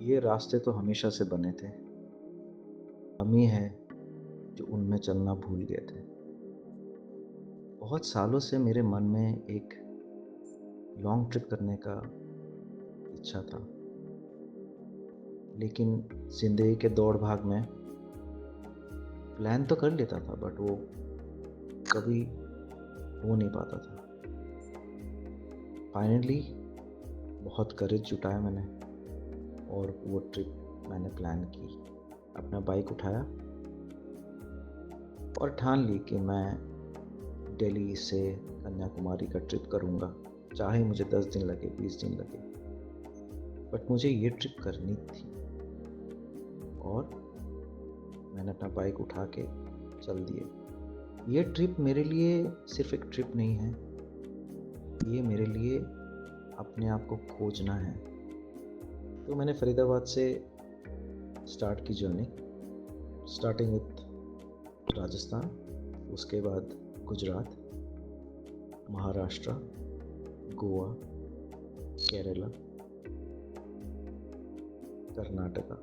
ये रास्ते तो हमेशा से बने थे। हम ही हैं जो उनमें चलना भूल गए थे। बहुत सालों से मेरे मन में एक लॉन्ग ट्रिप करने का इच्छा था, लेकिन ज़िंदगी के दौड़-भाग में प्लान तो कर लेता था बट वो कभी हो नहीं पाता था। फाइनली बहुत करेज जुटाया मैंने और वो ट्रिप मैंने प्लान की। अपना बाइक उठाया और ठान ली कि मैं दिल्ली से कन्याकुमारी का ट्रिप करूँगा, चाहे मुझे 10 दिन लगे, 20 दिन लगे, बट मुझे ये ट्रिप करनी थी। और मैंने अपना बाइक उठा के चल दिए। ये ट्रिप मेरे लिए सिर्फ एक ट्रिप नहीं है, ये मेरे लिए अपने आप को खोजना है। तो मैंने फरीदाबाद से स्टार्ट की जर्नी, स्टार्टिंग विथ राजस्थान, उसके बाद गुजरात, महाराष्ट्र, गोवा, केरला, कर्नाटका,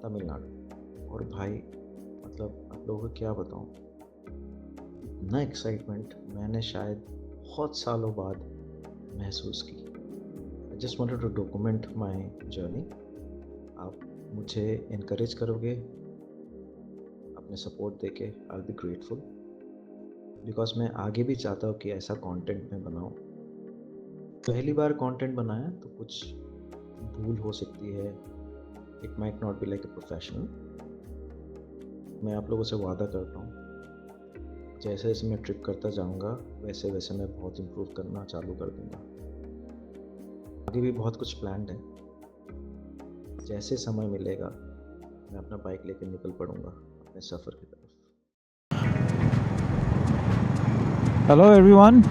तमिलनाडु। और भाई मतलब आप लोगों को क्या बताऊं, इतना एक्साइटमेंट मैंने शायद बहुत सालों बाद महसूस की। I just wanted to document my journey. आप मुझे इनकरेज करोगे अपने सपोर्ट देके, I will be grateful, because मैं आगे भी चाहता हूँ कि ऐसा कंटेंट मैं बनाऊँ। पहली बार कंटेंट बनाया तो कुछ भूल हो सकती है, it might not be like a professional. मैं आप लोगों से वादा करता हूँ, जैसे जैसे मैं ट्रिप करता जाऊँगा वैसे वैसे मैं बहुत इम्प्रूव करना चालू कर दूँगा। आगे भी बहुत कुछ प्लान्ड है, जैसे समय मिलेगा मैं अपना बाइक लेकर निकल पड़ूँगा अपने सफ़र की तरफ। Hello everyone.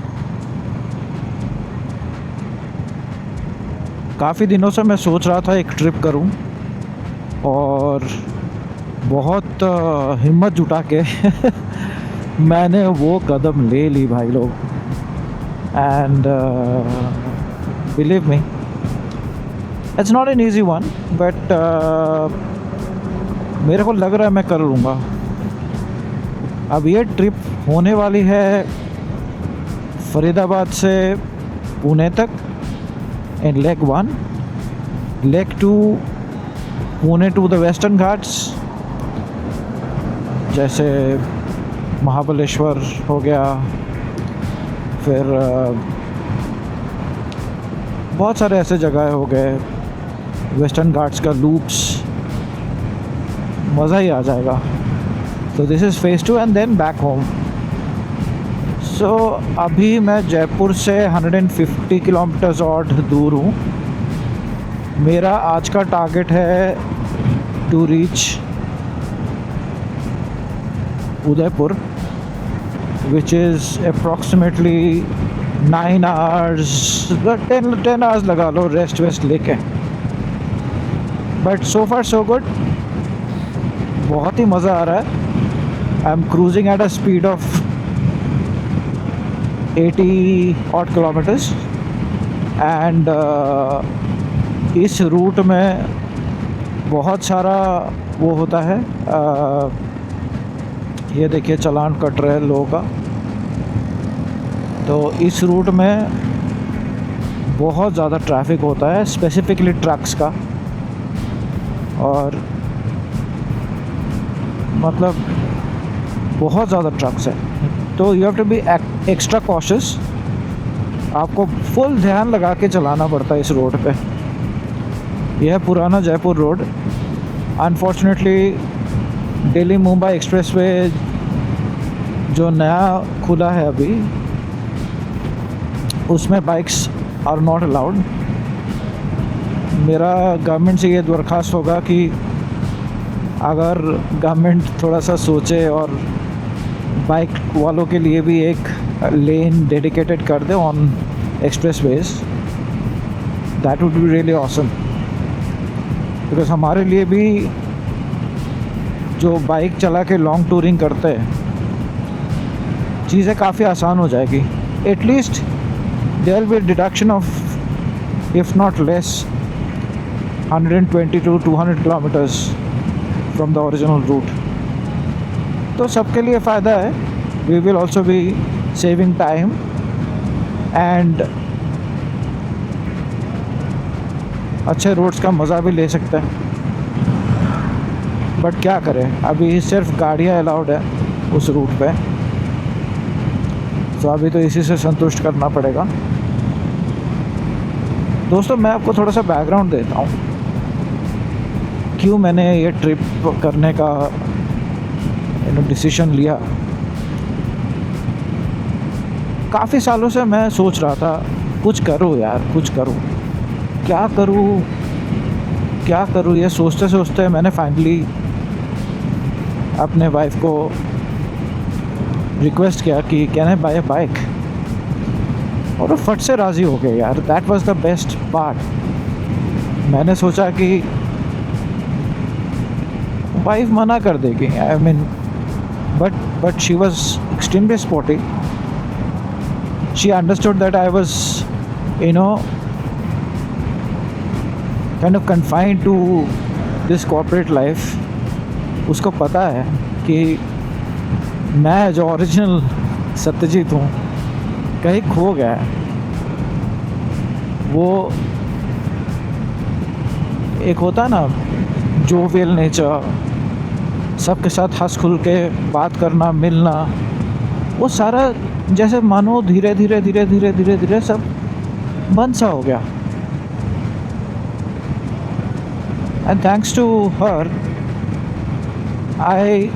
काफ़ी दिनों से मैं सोच रहा था एक ट्रिप करूं और बहुत हिम्मत जुटा के मैंने वो कदम ले ली भाई लोग। And believe me, it's not an easy one, but मेरे को लग रहा है मैं कर लूँगा। अब ये ट्रिप होने वाली है फरीदाबाद से पुणे तक in leg 1, leg 2 Pune to the western Ghats, जैसे महाबलेश्वर हो गया, फिर बहुत सारे ऐसे जगह हो गए, वेस्टर्न घाट्स का लूप्स, मज़ा ही आ जाएगा। तो this is phase 2 and then back home. So अभी मैं जयपुर से 150 किलोमीटर्स और दूर हूँ। मेरा आज का टारगेट है to reach Udaipur, which is approximately 9 hours, 10 hours लगा लो रेस्ट वेस्ट लेके। But so far so good, बहुत ही मज़ा आ रहा है। I am cruising at a speed of 80 odd kilometers and इस रूट में बहुत सारा वो होता है। ये देखिए चालान कट रहे हैं लोगों का। तो इस रूट में बहुत ज़्यादा ट्रैफिक होता है, स्पेसिफिकली ट्रक्स का। और मतलब बहुत ज़्यादा ट्रक्स है, तो you have to be extra cautious. आपको फुल ध्यान लगा के चलाना पड़ता है इस रोड पे। यह है पुराना Jaipur road. Unfortunately Delhi Mumbai expressway जो नया खुला है अभी, उसमें बाइक्स आर नॉट अलाउड। मेरा गवर्नमेंट से ये दरख्वास्त होगा कि अगर गवर्नमेंट थोड़ा सा सोचे और बाइक वालों के लिए भी एक लेन डेडिकेटेड कर दे on expressways, that would be really awesome. Because हमारे लिए भी जो बाइक चला के लॉन्ग टूरिंग करते हैं, चीज़ें काफ़ी आसान हो जाएगी। At least there will be deduction of, if not less, 120 to 200 kilometers from the original route. तो सबके लिए फ़ायदा है. We will also be saving time and अच्छे रोड्स का मज़ा भी ले सकते हैं. बट क्या करें, अभी सिर्फ गाड़ियाँ अलाउड है उस रूट पे, तो अभी तो इसी से संतुष्ट करना पड़ेगा. दोस्तों, मैं आपको थोड़ा सा बैकग्राउंड देता हूँ क्यों मैंने ये ट्रिप करने का डिसीजन लिया. काफ़ी सालों से मैं सोच रहा था कुछ करूँ यार, कुछ करूँ, क्या करूँ, ये सोचते सोचते मैंने फाइनली अपने वाइफ को रिक्वेस्ट किया कि can I buy a bike, और वो फट से राज़ी हो गए यार. That was the best part. मैंने सोचा कि वाइफ मना कर देगी, I mean, but she was extremely sporty. She understood that I was kind of confined to this corporate life. उसको पता है कि मैं जो ओरिजिनल सत्यजीत हूँ कहीं खो गया है. वो एक होता है ना जोवियल नेचर, सबके साथ हंस खुल के बात करना, मिलना, वो सारा जैसे मानो धीरे धीरे सब बंद सा हो गया. And thanks to her I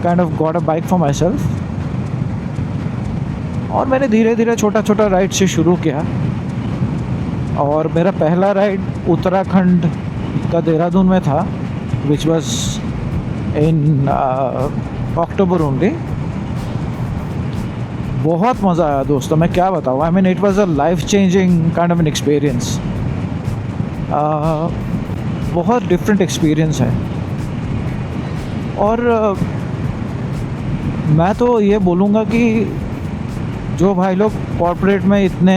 kind of got a bike for myself. और मैंने धीरे धीरे छोटा राइड से शुरू किया. और मेरा पहला राइड उत्तराखंड का देहरादून में था, which was in October only. बहुत मज़ा आया दोस्तों, मैं क्या बताऊँ. I mean it was a life changing kind of an experience. बहुत डिफरेंट एक्सपीरियंस है. और मैं तो ये बोलूँगा कि जो भाई लोग कॉर्पोरेट में इतने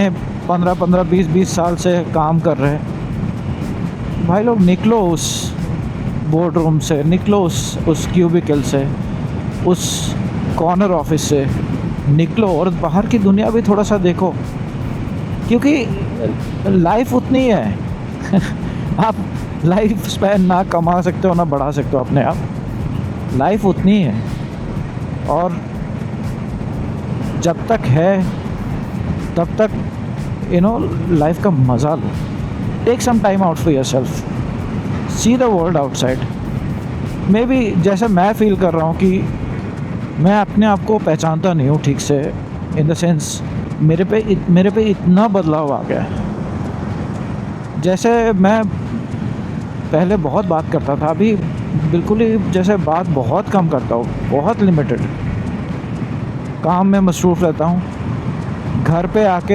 15 20 साल से काम कर रहे हैं, भाई लोग निकलो उस बोर्ड रूम से, निकलो उस क्यूबिकल से, उस कॉर्नर ऑफिस से निकलो और बाहर की दुनिया भी थोड़ा सा देखो, क्योंकि लाइफ उतनी है. आप लाइफ स्पैन ना कमा सकते हो ना बढ़ा सकते हो अपने आप. लाइफ उतनी है, और जब तक है तब तक लाइफ का मज़ा लो. Take some time out for yourself, see the world outside. Maybe जैसे मैं फील कर रहा हूँ कि मैं अपने आप को पहचानता नहीं हूँ ठीक से, इन द सेंस मेरे पे इतना बदलाव आ गया है. जैसे मैं पहले बहुत बात करता था, अभी बिल्कुल ही जैसे बात बहुत कम करता हूँ, बहुत लिमिटेड. काम में मसरूफ़ रहता हूँ. घर पे आके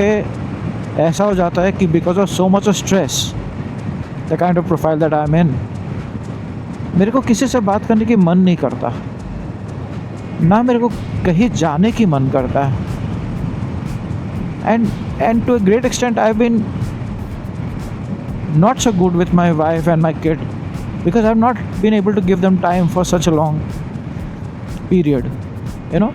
ऐसा हो जाता है कि because of so much of stress, the kind of profile that I am in, मेरे को किसी से बात करने की मन नहीं करता, ना मेरे को कहीं जाने की मन करता है. And to a great extent I have been not so good with my wife and my kid because I've not been able to give them time for such a long period, you know.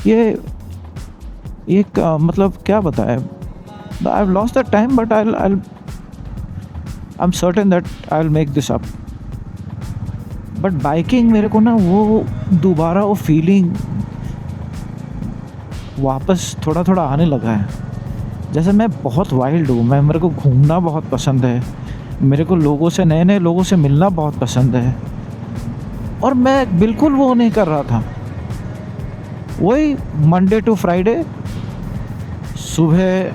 ये मतलब क्या बताएं. I've lost that time, but I'm certain that I'll make this up. But biking मेरे को ना वो दोबारा वो फीलिंग वापस थोड़ा आने लगा है. जैसे मैं बहुत वाइल्ड हूँ, मेरे को घूमना बहुत पसंद है, मेरे को लोगों से, नए लोगों से मिलना बहुत पसंद है. और मैं बिल्कुल वो नहीं कर रहा था. वही मंडे टू फ्राइडे सुबह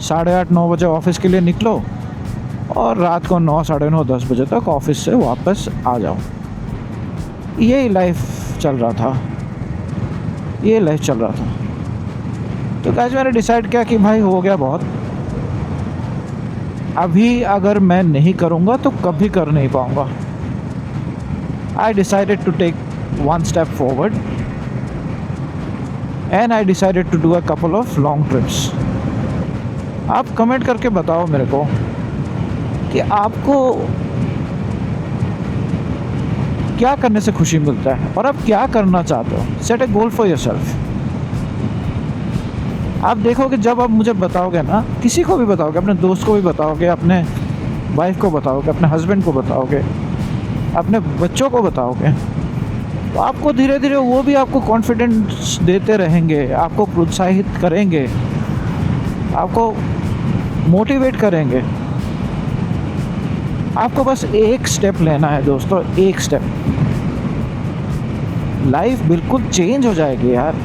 8:30-9 बजे ऑफिस के लिए निकलो और रात को 9, 9:30, 10 बजे तक ऑफिस से वापस आ जाओ. यही लाइफ चल रहा था. तो गाइस मैंने डिसाइड किया कि भाई हो गया बहुत. अभी अगर मैं नहीं करूँगा तो कभी कर नहीं पाऊँगा. I decided to take one step forward and I decided to do a couple of long trips. आप कमेंट करके बताओ मेरे को कि आपको क्या करने से खुशी मिलता है और आप क्या करना चाहते हो। Set A goal for yourself. आप देखोगे जब आप मुझे बताओगे ना, किसी को भी बताओगे, अपने दोस्त को भी बताओगे, अपने वाइफ को बताओगे, अपने हस्बैंड को बताओगे, अपने बच्चों को बताओगे, तो आपको धीरे धीरे वो भी आपको कॉन्फिडेंस देते रहेंगे, आपको प्रोत्साहित करेंगे, आपको मोटिवेट करेंगे। आपको बस एक स्टेप लेना है दोस्तों, एक स्टेप। लाइफ बिल्कुल चेंज हो जाएगी यार।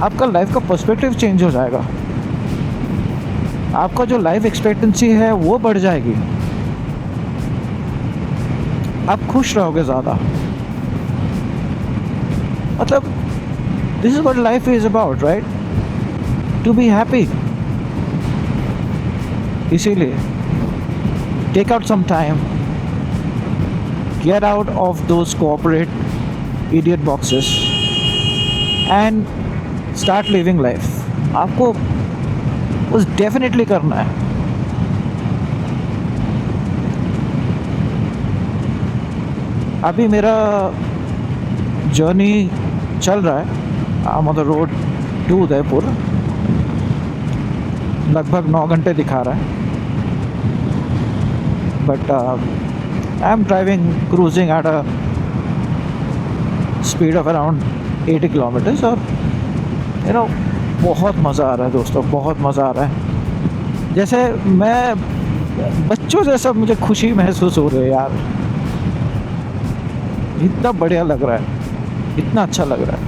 आपका लाइफ का पर्सपेक्टिव चेंज हो जाएगा। आपका जो लाइफ एक्सपेक्टेंसी है वो बढ़ जाएगी। आप खुश रहोगे ज़्यादा। मतलब this is what life is about, right? To be happy. इसीलिए take out some time, get out of those corporate idiot boxes and start living life. आपको उस डेफिनेटली करना है। अभी मेरा जर्नी चल रहा है। I am on the road to Udaipur. लगभग 9 घंटे दिखा रहा है, but I am driving cruising at a speed of around 80 kilometers. और यू नो बहुत मज़ा आ रहा है दोस्तों, बहुत मज़ा आ रहा है। जैसे मैं बच्चों जैसा मुझे खुशी महसूस हो रही है यार। इतना बढ़िया लग रहा है, इतना अच्छा लग रहा है।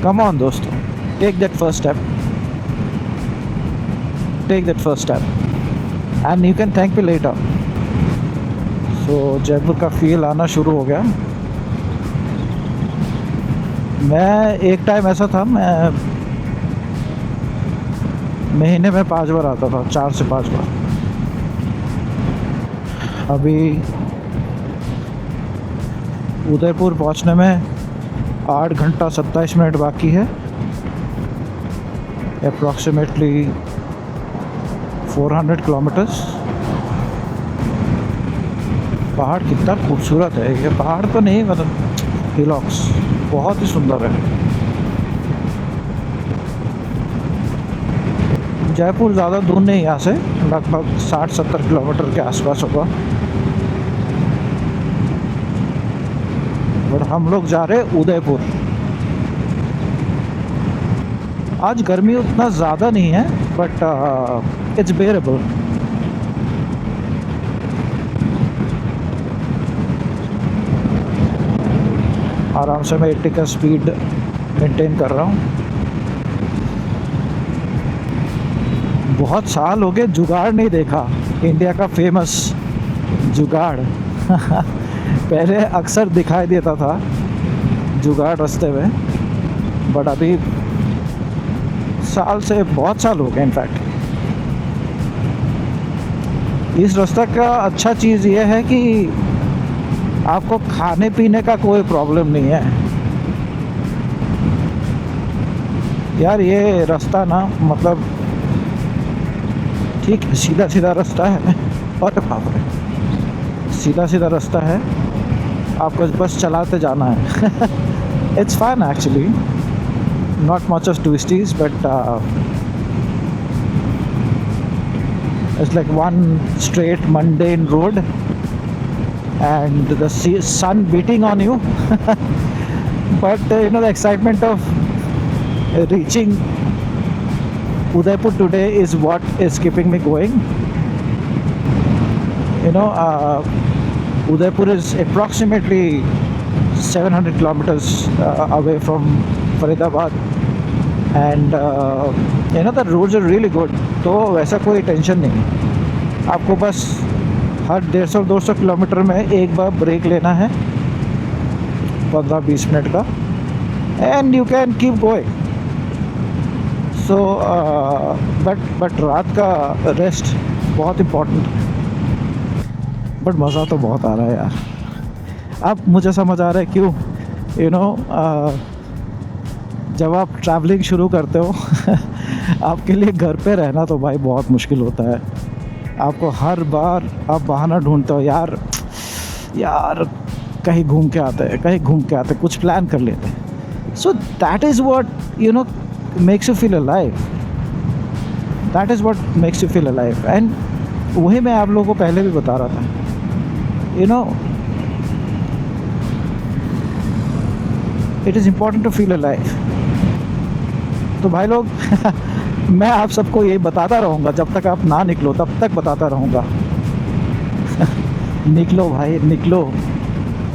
कम ऑन दोस्तों, take that first step, take that first step and you can thank me later. So Jaipur का फील आना शुरू हो गया। मैं एक टाइम ऐसा था, मैं महीने में 5 बार आता था, 4 से 5 बार। अभी उदयपुर पहुंचने में 8 घंटा 27 मिनट बाकी है। Approximately 400 kilometres. पहाड़ कितना खूबसूरत है। ये पहाड़ तो नहीं, मतलब हिलॉक्स बहुत ही सुंदर है। जयपुर ज़्यादा दूर नहीं यहाँ से, लगभग 60-70 किलोमीटर के आसपास होगा। और हम लोग जा रहे हैं उदयपुर। आज गर्मी उतना ज़्यादा नहीं है, बट इट्स बेरेबल। आराम से मैं 80 का स्पीड मेंटेन कर रहा हूँ। बहुत साल हो गए जुगाड़ नहीं देखा, इंडिया का फेमस जुगाड़। पहले अक्सर दिखाई देता था जुगाड़ रास्ते में, बट अभी साल से बहुत साल हो गए। इनफैक्ट इस रास्ते का अच्छा चीज़ ये है कि आपको खाने पीने का कोई प्रॉब्लम नहीं है यार। ये रास्ता ना, मतलब ठीक सीधा सीधा रास्ता है। और बाप रे, सीधा सीधा रास्ता है, आपको बस चलाते जाना है। It's fun actually, not much of twisties, but it's like one straight mundane road and the sun beating on you. But you know, the excitement of reaching Udaipur today is what is keeping me going. You know, Udaipur is approximately 700 kilometers away from Faridabad, and you know, the roads are really good. तो वैसा कोई tension नहीं। आपको बस हर 150-200 kilometre में एक बार break लेना है, 15-20 मिनट का, and you can keep going. So but रात का रेस्ट बहुत इम्पोर्टेंट है। बट मज़ा तो बहुत आ रहा है यार। अब मुझे समझ आ रहा है क्यों, यू नो, जब आप ट्रैवलिंग शुरू करते हो आपके लिए घर पे रहना तो भाई बहुत मुश्किल होता है। आपको हर बार आप बहाना ढूंढते हो, यार यार कहीं घूम के आते हैं, कहीं घूम के आते हैं, कुछ प्लान कर लेते हैं। So that is what you know makes you feel alive, that is what makes you feel alive. And वही मैं आप लोगों को पहले भी बता रहा था, you know it is important to feel alive. तो भाई लोग मैं आप सबको यही बताता रहूँगा, जब तक आप ना निकलो तब तक बताता रहूँगा। निकलो भाई निकलो,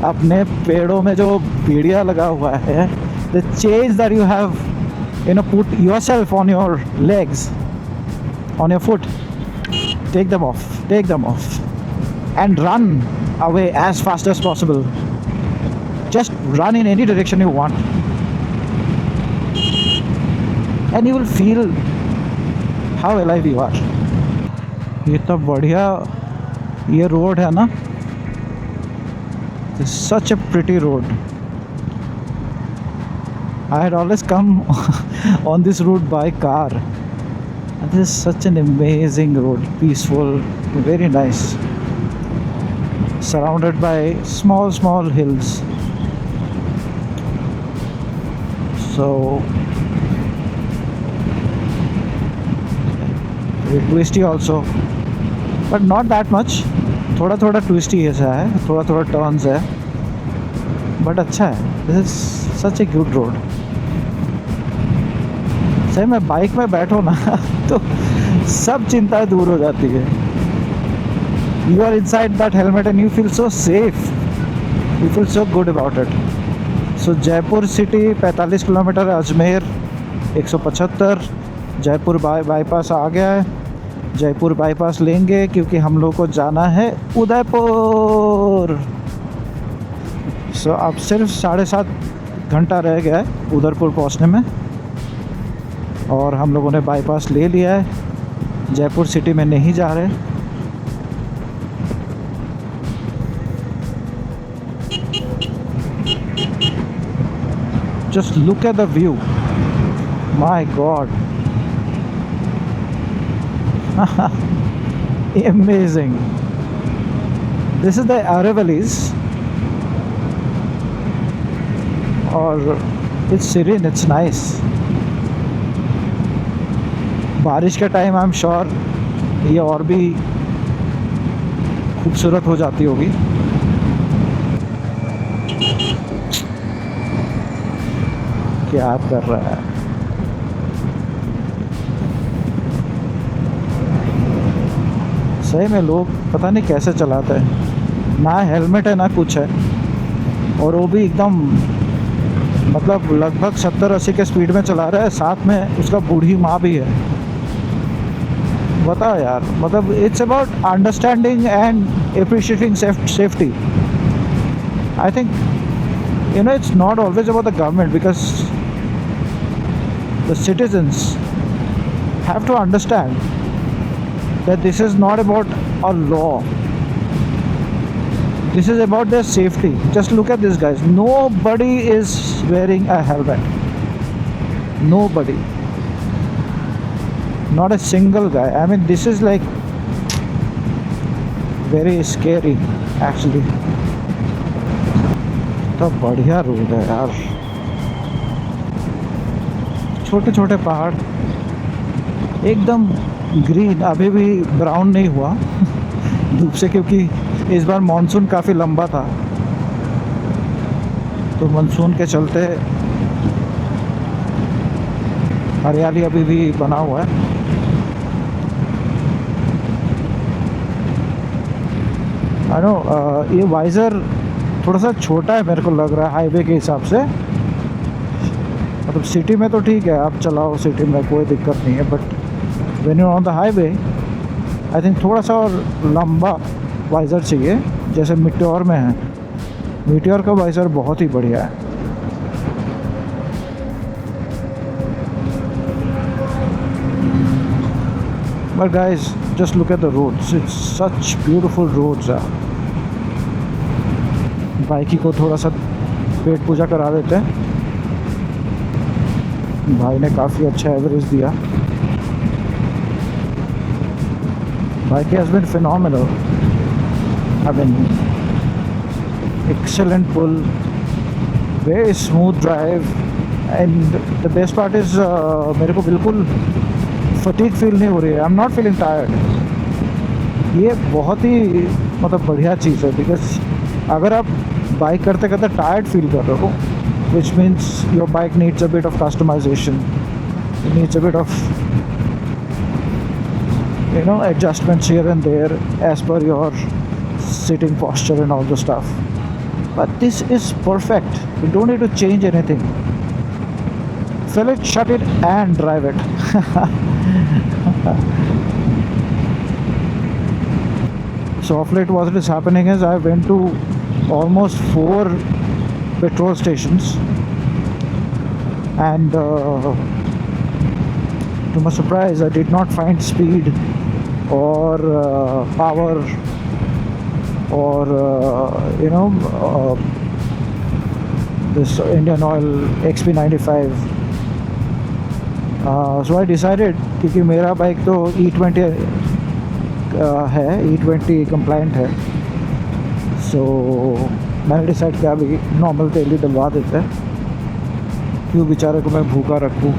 अपने पेड़ों में जो पीड़िया लगा हुआ है, the change that you have put yourself on your legs, on your foot, take them off and run away as fast as possible. Just run in any direction you want and you will feel how alive you are. ये तो बढ़िया ये road है ना, it's such a pretty road. I had always come on this route by car. This is such an amazing road, peaceful, very nice, surrounded by small hills. So twisty also, but not that much. थोड़ा twisty ऐसा है, थोड़ा turns है, but अच्छा है. This is such a good road. सही में bike में बैठो ना तो सब चिंताएं दूर हो जाती है। You are inside that helmet and you feel so safe, you feel so good about it. So Jaipur city 45 kilometre, Ajmer 175, Jaipur bypass आ गया है। जयपुर बाईपास लेंगे क्योंकि हम लोग को जाना है उदयपुर। सो अब सिर्फ 7.5 घंटा रह गया है उदयपुर पहुंचने में, और हम लोगों ने बाईपास ले लिया है। जयपुर सिटी में नहीं जा रहे। Just look at the view, my god, amazing. This is the Aravallis और इट्स सीरीन, इट्स नाइस। बारिश के टाइम आई एम श्योर ये और भी खूबसूरत हो जाती होगी। क्या कर रहा है? सही में लोग पता नहीं कैसे चलाते हैं, ना हेलमेट है ना कुछ है, और वो भी एकदम मतलब लगभग 70-80 के स्पीड में चला रहा है, साथ में उसका बूढ़ी माँ भी है। बताओ यार, मतलब it's about understanding and appreciating safety. I think it's not always about the government, because the citizens have to understand that this is not about a law, this is about their safety. Just look at this, guys, nobody is wearing a helmet, nobody, not a single guy. I mean, this is like very scary actually. तो बढ़िया road है यार, छोटे छोटे पहाड़ एकदम green, अभी भी ब्राउन नहीं हुआ धूप से, क्योंकि इस बार मानसून काफ़ी लंबा था, तो मानसून के चलते हरियाली अभी भी बना हुआ है। आई नो ये वाइज़र थोड़ा सा छोटा है मेरे को लग रहा है हाईवे के हिसाब से। मतलब सिटी में तो ठीक है, आप चलाओ सिटी में कोई दिक्कत नहीं है, but when you on the highway I think थोड़ा सा और लंबा वाइज़र चाहिए, जैसे मीटियोर में है। मीटियोर का वाइज़र बहुत ही बढ़िया है। But guys just look at the roads, it's such beautiful roads है। बाइकी को थोड़ा सा पेट पूजा करा देते हैं। भाई ने काफ़ी अच्छा एवरेज दिया। Bike has been phenomenal. I mean, excellent pull, very smooth drive, and the best part is मेरे को बिल्कुल fatigue feel नहीं हो रही है. I'm not feeling tired. ये बहुत ही मतलब बढ़िया चीज़ है, बिकॉज अगर आप बाइक करते करते टायर्ड फील कर रहे हो, which means your bike needs a bit of customization, it needs a bit of adjustments here and there as per your sitting posture and all the stuff. But this is perfect. You don't need to change anything. Fill it, shut it, and drive it. So of late what is happening is I went to almost 4 petrol stations, and to my surprise I did not find speed or power or this Indian Oil XP95. So I decided, क्योंकि मेरा bike तो E20 है, E20 complaint है, सो मैंने decide किया अभी normal तेल ही डलवा देते हैं, क्यों बेचारे को मैं भूखा रखूँ.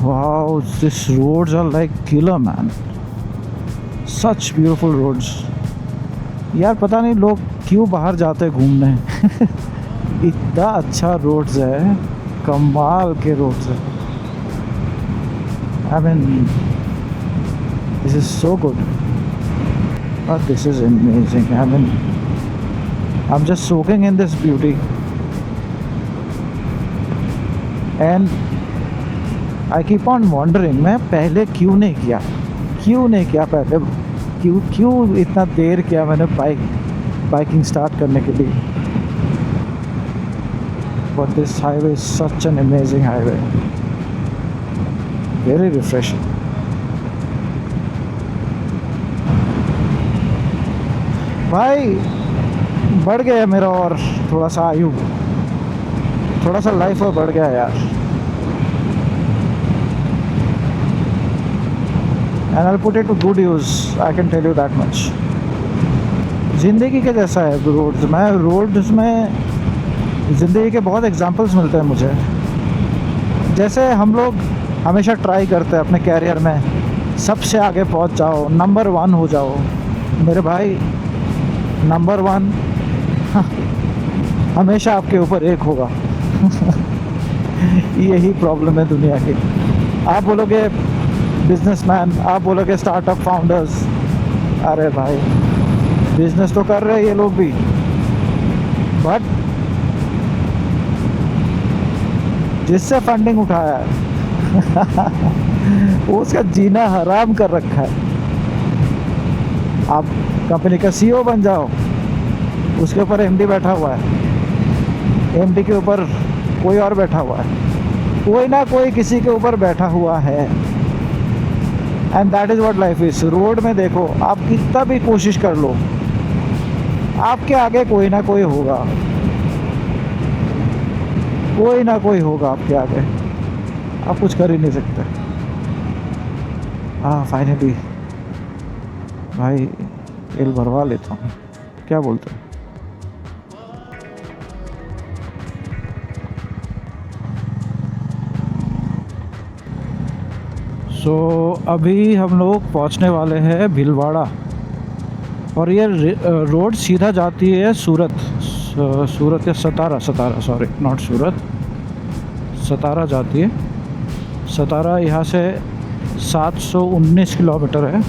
Wow, these roads are like killer, man. Such beautiful roads. यार पता नहीं लोग क्यों बाहर जाते हैं घूमने. इतना अच्छा रोड्स है, कमाल के रोड्स है. I mean, this is so good. But this is amazing. I mean, I'm just soaking in this beauty. And I keep on wondering, मैं पहले क्यों नहीं किया पहले, क्यों इतना देर किया मैंने बाइकिंग स्टार्ट करने के लिए. But this highway is such an amazing highway, very refreshing. भाई बढ़ गया मेरा और थोड़ा सा आयु, थोड़ा सा लाइफ और बढ़ गया यार. And I'll put it to good use, I can tell you that much. ज़िंदगी के जैसा है रोड्स. मैं रोड्स में ज़िंदगी के बहुत एग्जांपल्स मिलते हैं मुझे. जैसे हम लोग हमेशा ट्राई करते हैं अपने कैरियर में सबसे आगे पहुंच जाओ, नंबर 1 हो जाओ. मेरे भाई नंबर 1 हमेशा आपके ऊपर 1 होगा. यही प्रॉब्लम है दुनिया की. आप बोलोगे बिजनेसमैन, आप बोलोगे स्टार्टअप फाउंडर्स, अरे भाई बिजनेस तो कर रहे हैं ये लोग भी, बट जिससे फंडिंग उठाया है उसका जीना हराम कर रखा है. आप कंपनी का CEO बन जाओ, उसके ऊपर MD बैठा हुआ है, MD के ऊपर कोई और बैठा हुआ है, कोई ना कोई किसी के ऊपर बैठा हुआ है. And that is what life is. Road में देखो, आप कितना भी कोशिश कर लो, आपके आगे कोई ना कोई होगा, कोई ना कोई होगा आपके आगे. आप कुछ कर ही नहीं सकते. हाँ फाइनली भाई तेल भरवा लेता हूँ, क्या बोलते हैं. सो अभी हम लोग पहुंचने वाले हैं भीलवाड़ा, और ये रोड सीधा जाती है सूरत या सतारा, सॉरी नॉट सूरत, सतारा जाती है. सतारा यहाँ से 719 किलोमीटर है.